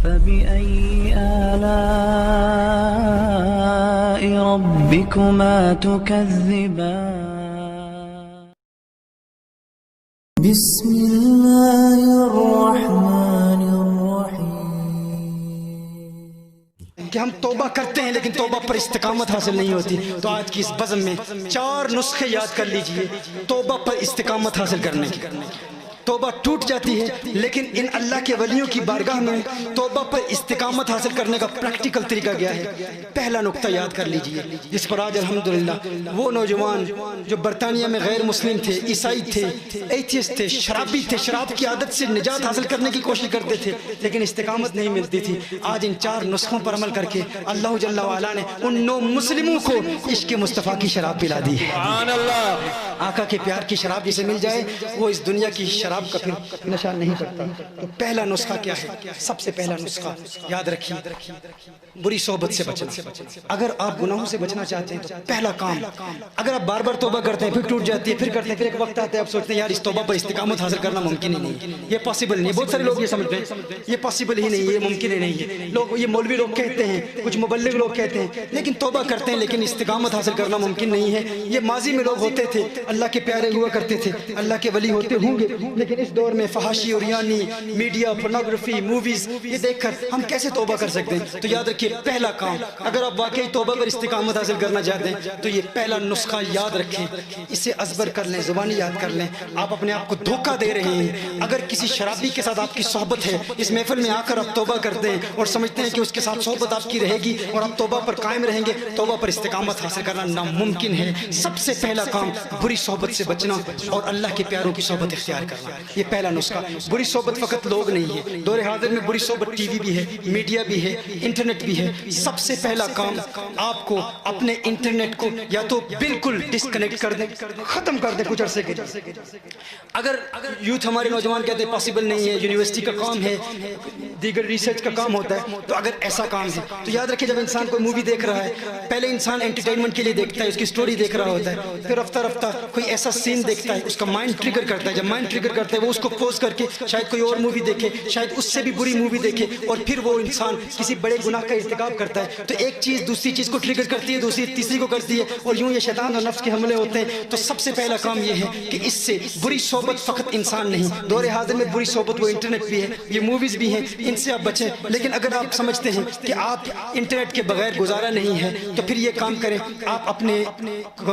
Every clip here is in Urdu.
فبأي آلاء ربكما تكذبان بسم الله الرحمن الرحيم کہ ہم توبہ کرتے ہیں لیکن توبہ پر استقامت حاصل نہیں ہوتی. تو آج کی اس بزم میں 4 نسخے یاد کر لیجئے توبہ پر استقامت حاصل کرنے کی. توبہ ٹوٹ جاتی ہے لیکن ان اللہ کے ولیوں کی بارگاہ میں توبہ پر استقامت حاصل کرنے کا پریکٹیکل طریقہ کیا ہے. پہلا نقطہ یاد کر لیجئے جس پر آج الحمدللہ وہ نوجوان جو برطانیہ میں غیر مسلم تھے, عیسائی تھے, ایتھیسٹ تھے, شرابی تھے, شراب کی عادت سے نجات حاصل کرنے کی کوشش کرتے تھے لیکن استقامت نہیں ملتی تھی, آج ان 4 نسخوں پر عمل کر کے اللہ جل وعلا نے ان 9 مسلموں کو عشق مصطفیٰ کی شراب پلا دی ہے. سبحان اللہ. آقا کے پیار کی شراب جسے مل جائے وہ اس دنیا کی شراب کا پھر نشہ نہیں کرتا. تو پہلا نسخہ کیا ہے؟ سب سے پہلا نسخہ یاد رکھیے, بری صحبت سے بچنا. اگر آپ گناہوں سے بچنا چاہتے ہیں تو پہلا کام, اگر آپ بار بار توبہ کرتے ہیں پھر ٹوٹ جاتی ہے, پھر کرتے ہیں, پھر ایک وقت آتا ہے آپ سوچتے ہیں یار اس توبہ پر استقامت حاصل کرنا ممکن ہی نہیں, یہ پاسبل نہیں. بہت سارے لوگ یہ سمجھتے ہیں یہ پاسبل ہی نہیں, یہ ممکن ہی نہیں ہے. لوگ یہ مولوی لوگ کہتے ہیں, کچھ مبلغ لوگ کہتے ہیں, لیکن توبہ کرتے ہیں لیکن استقامت حاصل کرنا ممکن نہیں ہے. یہ ماضی میں لوگ ہوتے تھے, اللہ کے پیارے ہوا کرتے تھے, اللہ کے ولی ہوتے ہوں گے, لیکن اس دور میں فحاشی اور یعنی میڈیا, پورنوگرافی, موویز یہ دیکھ کر ہم کیسے توبہ کر سکتے ہیں. تو یاد رکھیے پہلا کام, اگر آپ واقعی توبہ پر استقامت حاصل کرنا چاہتے ہیں تو یہ پہلا نسخہ یاد رکھیں, اسے ازبر کر لیں, زبانی یاد کر لیں. آپ اپنے آپ کو دھوکہ دے رہے ہیں. اگر کسی شرابی کے ساتھ آپ کی صحبت ہے, اس محفل میں آ کر آپ توبہ کرتے ہیں اور سمجھتے ہیں کہ اس کے ساتھ صحبت آپ کی رہے گی اور آپ توبہ پر قائم رہیں گے, توبہ پر استقامت حاصل کرنا ناممکن ہے. سب سے پہلا کام بری صحبت سے بچنا اور اللہ کے پیاروں کی صحبت اختیار کرنا, یہ پہلا نسخہ. بری صحبت فقط لوگ نہیں ہے, دور حاضر میں بری صحبت ٹی وی بھی ہے, میڈیا بھی ہے, انٹرنیٹ بھی ہے. سب سے پہلا کام آپ کو اپنے انٹرنیٹ کو یا تو بالکل ڈسکنیکٹ کر دیں, ختم کر دیں کچھ عرصے کے لیے. اگر یوتھ ہمارے نوجوان کہتے ہیں پاسبل نہیں ہے, یونیورسٹی کا کام ہے, دیگر ریسرچ کا کام ہوتا ہے, تو اگر ایسا کام ہے تو یاد رکھیں جب انسان کوئی مووی دیکھ رہا ہے پہلے انسان انٹرٹینمنٹ کے لیے دیکھتا ہے, اس کی سٹوری دیکھ رہا ہوتا ہے, پھر رفتہ رفتہ کوئی ایسا سین دیکھتا ہے, اس کا مائنڈ ٹریگر کرتا ہے. جب مائنڈ ٹریگر کرتا ہے وہ اس کو پوز کر کے شاید کوئی اور مووی دیکھے, شاید اس سے بھی بری مووی دیکھے, اور پھر وہ انسان کسی بڑے گناہ کا ارتکاب کرتا ہے. تو ایک چیز دوسری چیز کو ٹریگر کرتی ہے, دوسری تیسری کو کرتی ہے, اور یوں یہ شیطان اور نفس کے حملے ہوتے ہیں. تو سب سے پہلا کام یہ ہے کہ اس سے بری صحبت فقط انسان نہیں, دور حاضر میں بری صحبت وہ انٹرنیٹ بھی ہے, یہ موویز بھی ہیں, ان سے آپ بچیں. لیکن اگر آپ سمجھتے ہیں کہ آپ انٹرنیٹ کے بغیر گزارا نہیں ہے تو پھر یہ کام کریں, آپ اپنے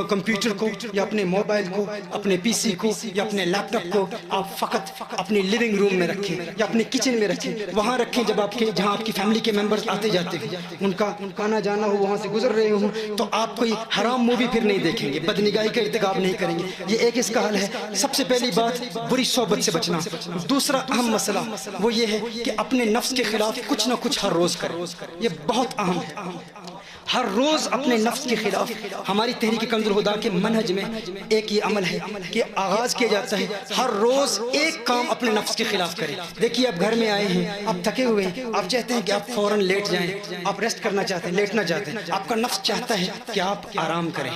کمپیوٹر کو یا اپنے موبائل کو, اپنے پی سی کو یا اپنے لیپ ٹاپ کو آپ فقط اپنے لیونگ روم میں رکھیں یا اپنے کچن میں رکھیں, وہاں رکھیں. جب آپ کے جہاں آپ کی فیملی کے ممبرز آتے جاتے ہیں, ان کا آنا جانا ہو, وہاں سے گزر رہے ہوں, تو آپ کوئی حرام مووی پھر نہیں دیکھیں گے, بدنگاہی کا ارتکاب نہیں کریں گے. یہ ایک اس کا حل ہے. سب سے پہلی بات بری صحبت سے بچنا. دوسرا اہم مسئلہ وہ یہ ہے کہ اپنے نفس کے خلاف کچھ نہ کچھ ہر روز کریں. یہ بہت اہم ہے, ہر روز اپنے نفس کے خلاف. ہماری تحریک کنز الہدیٰ کے منہج میں ایک یہ عمل ہے کہ آغاز کیا جاتا ہے ہر روز ایک کام اپنے نفس کے خلاف کریں. دیکھیے آپ گھر میں آئے ہیں, آپ تھکے ہوئے ہیں, آپ چاہتے ہیں کہ آپ فوراً لیٹ جائیں, آپ ریسٹ کرنا چاہتے ہیں, لیٹنا چاہتے ہیں, آپ کا نفس چاہتا ہے کہ آپ آرام کریں.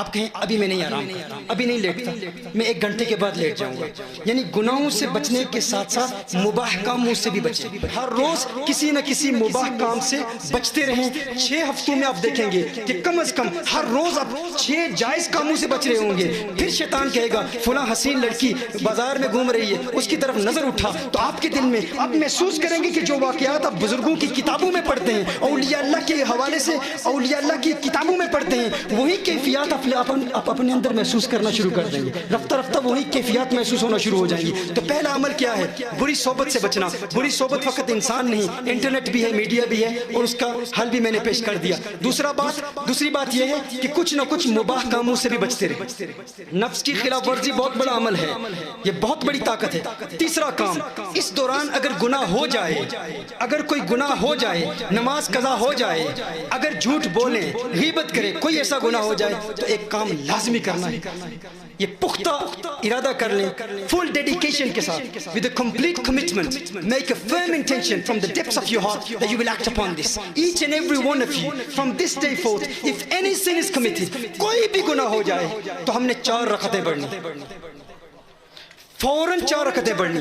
آپ کہیں ابھی میں نہیں آرام کرتا, ابھی نہیں لیٹتا, میں 1 گھنٹے کے بعد لیٹ جاؤں گا. یعنی گناہوں سے بچنے کے ساتھ ساتھ مباح کاموں سے بھی بچیں. ہر روز کسی نہ کسی مباح کام سے بچتے رہیں. 6 ہفتوں میں آپ دیکھیں گے کہ کم از کم ہر روز آپ 6 جائز کاموں سے بچ رہے ہوں گے. پھر شیطان کہے گا فلاں حسین لڑکی بازار میں گھوم رہی ہے, اس کی طرف نظر اٹھا, تو آپ کے دل میں آپ محسوس کریں گے کہ جو واقعات آپ بزرگوں کی کتابوں میں پڑھتے ہیں, اولیاء اللہ کے حوالے سے اولیاء اللہ کی کتابوں میں پڑھتے ہیں, وہی کیفیات آپ اپنے اندر محسوس کرنا شروع کر دیں گے. رفتہ رفتہ وہی کیفیات محسوس ہونا شروع ہو جائیں گی. تو پہلا عمل کیا ہے؟ بری صحبت سے بچنا. بری صحبت فقط انسان نہیں, انٹرنیٹ بھی ہے, میڈیا بھی ہے, اور اس کا حل بھی میں نے پیش کر دیا. دوسری بات یہ ہے کہ کچھ نہ کچھ مباح کاموں سے بھی بچتے رہے. نفس کی خلاف ورزی بہت بڑا عمل ہے, یہ بہت بڑی طاقت ہے. تیسرا کام, اس دوران اگر گناہ ہو جائے, اگر کوئی گناہ ہو جائے, نماز قضا ہو جائے, اگر جھوٹ بولیں, غیبت کرے, کوئی ایسا گناہ ہو جائے, تو ایک کام لازمی کرنا ہے. یہ پختہ ارادہ کر لیں, فل ڈیڈیکیشن کے ساتھ, with a complete commitment, make a firm intention from the depths of your heart that you will act upon this. Each and every one of you, from this day forth, if any sin is committed, کوئی بھی گناہ ہو جائے, تو ہم نے 4 رکعتیں پڑھنی, فوراً 4 رکعتیں پڑھنی.